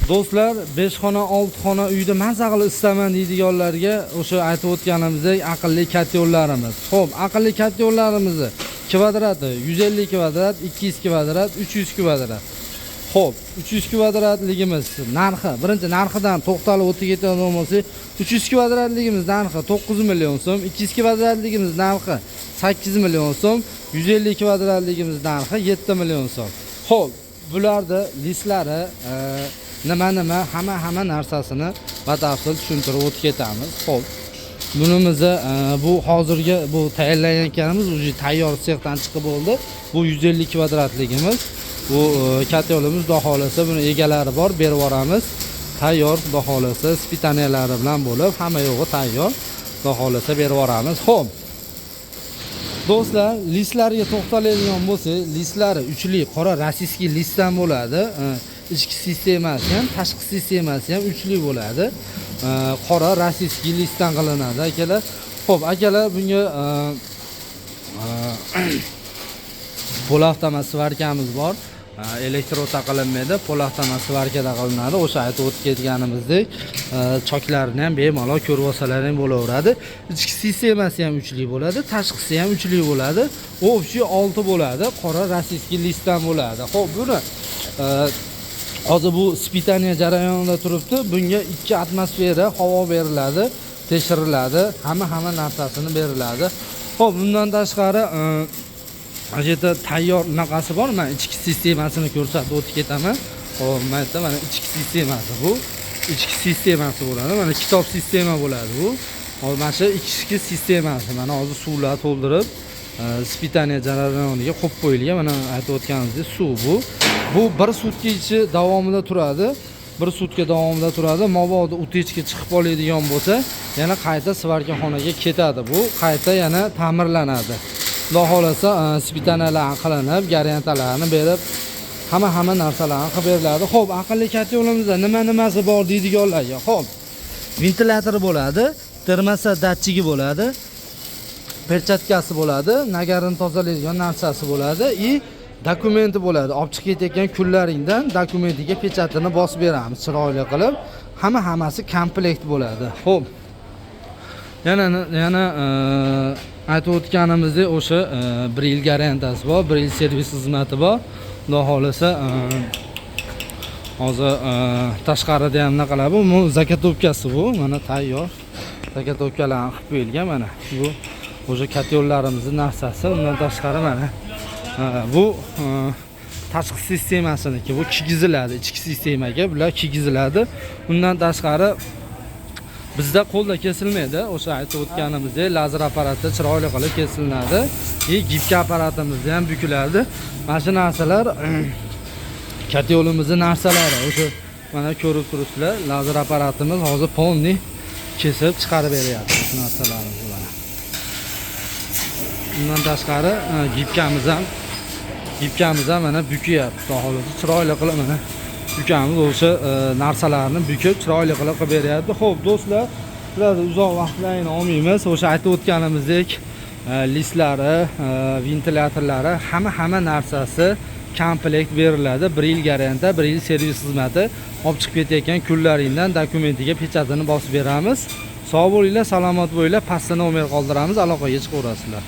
Do'stlar, 5 xona, 6 xona uyda maza qilib istaman deydiganlarga o'sha aytib o'tganimizdek aqlli katyollarimiz. Xo'p, aqlli katyollarimizni kvadrati 150 kvadrat, 200 kvadrat, 300 kvadrat. Xo'p, 300 kvadratligimiz narxi, birinchi narxidan to'xtalib o'tib ketadigan bo'lsak, 300 kvadratligimiz narxi 9 million so'm, 200 kvadratligimiz narxi 8 million so'm, 150 kvadratligimiz narxi 7 million so'm. Xo'p, bularda listlari nima hamma narsasini batafsil tushuntirib o'tib ketamiz. Xo'p, bunimizni bu hozirgi bu tayyorlayotganimiz уже tayyor sexdan chiqib bo'ldi. Bu 150 kvadratligimiz. Bu katyolimiz xudo xolasa buni egalari bor, berib yuboramiz. Tayyor xudo xolasa spitaniyalari bilan bo'lib, hamma yo'g'i tayyor. Xudo xolasa berib yuboramiz. Xo'p. Do'stlar, listlarga to'xtaladigan bo'lsak, listlari uchli qora rossiyskiy listdan bo'ladi. Ichki sistemasi ham, tashqi sistemasi ham uchli bo'ladi. Qora rossiyskiy listdan qilinadi, akalar. Xo'p, akalar, bunga pol avtomat svarkamiz bor. Elektro taqalinmaydi, pol avtomat svarkada qilinadi. O'sha aytib o'tib ketganimizdek, choklarini ham bemalol ko'rib olsalar ham bo'laveradi. Ichki sistemasi ham uchli bo'ladi, tashqisi ham uchli bo'ladi. Общий 6 bo'ladi, qora rossiyskiy listdan bo'ladi. Xo'p, buni hozir bu ispitaniya jarayonida turibdi. Bunga 2 atmosfera havo beriladi, tekshiriladi, hamma narsasini beriladi. Xo'p, bundan tashqari yerda tayyor naqasi bor. Men ichki sistemasini ko'rsatib o'tib ketaman. Xo'p, mana ichki sistemasi bu. Ichki sistemasi bo'ladi. Mana kitob sistema bo'ladi bu. Hozir mana shu ichki sistemasi. Mana hozir suvlar to'ldirib, ispitaniya jarayoniga qo'yib qo'yilgan. Mana aytib o'tganimizdek suv bu. Bu 1 sutka ichi davomida turadi. 1 sutka davomida turadi. Mabodo utechka chiqib oladigan bo'lsa, yana qayta svarkaxonaga ketadi. Bu qayta yana ta'mirlanadi. Xudo xolasa spitanalar qilinib, garantiyalarni berib, hamma narsalarni qilib beriladi. Xo'p, aqlli katyolimizda nimasi bor deydiganlarga. Xo'p, ventilyatori bo'ladi, termosa datchigi bo'ladi, perchatkasi bo'ladi, nagarini tozalaydigan narsasi bo'ladi, dokumenti bo'ladi. Olib chiqib ketayotgan kunlaringdan dokumentiga pechatini bosib beramiz chiroyli qilib. Hammasi komplekt bo'ladi. Xo'p. Yana aytib o'tganimizdek o'sha 1 yil garantiyasi bor, 1 yil servis xizmati bor. Xudo xolasa hozir tashqarida ham naqalar bu zakatopkasi bu. Mana tayyor zakatopkalarni qilib qo'yilgan mana. Bu o'sha katyollarimizning narsasi. Undan tashqari mana bu tashqi sistemasiniki, bu kigiziladi, ichki sistemaga bular kigiziladi. Undan tashqari bizda qo'lda kesilmaydi. O'sha aytib o'tganimizdek lazer apparati chiroyli qilib kesilinadi. Gibka apparatimiz ham bukiladi. Mana shu narsalar katyolimizning narsalari. O'sha mana ko'rib turibsizlar, lazer apparatimiz hozir polni kesib chiqarib beryapti shu narsalarni mana. Undan tashqari gibkamiz ham mana bukyapti. Xudo xolasa chiroyli qilib mana ukamiz o'sha narsalarni bukib chiroyli qilib beryapti. Xo'p, do'stlar, ularni uzoq vaqtlarni olmaymiz. O'sha aytib o'tganimizdek, listlari, ventilyatorlari, hamma narsasi komplekt beriladi. 1 yil garantiya, 1 yil servis xizmati. Olib chiqib ketayotgan kunlaringdan dokumentiga pechatini bosib beramiz. Sog' bo'linglar, salomat bo'linglar. Pastda nomer qoldiramiz, aloqaga chiqaverasizlar.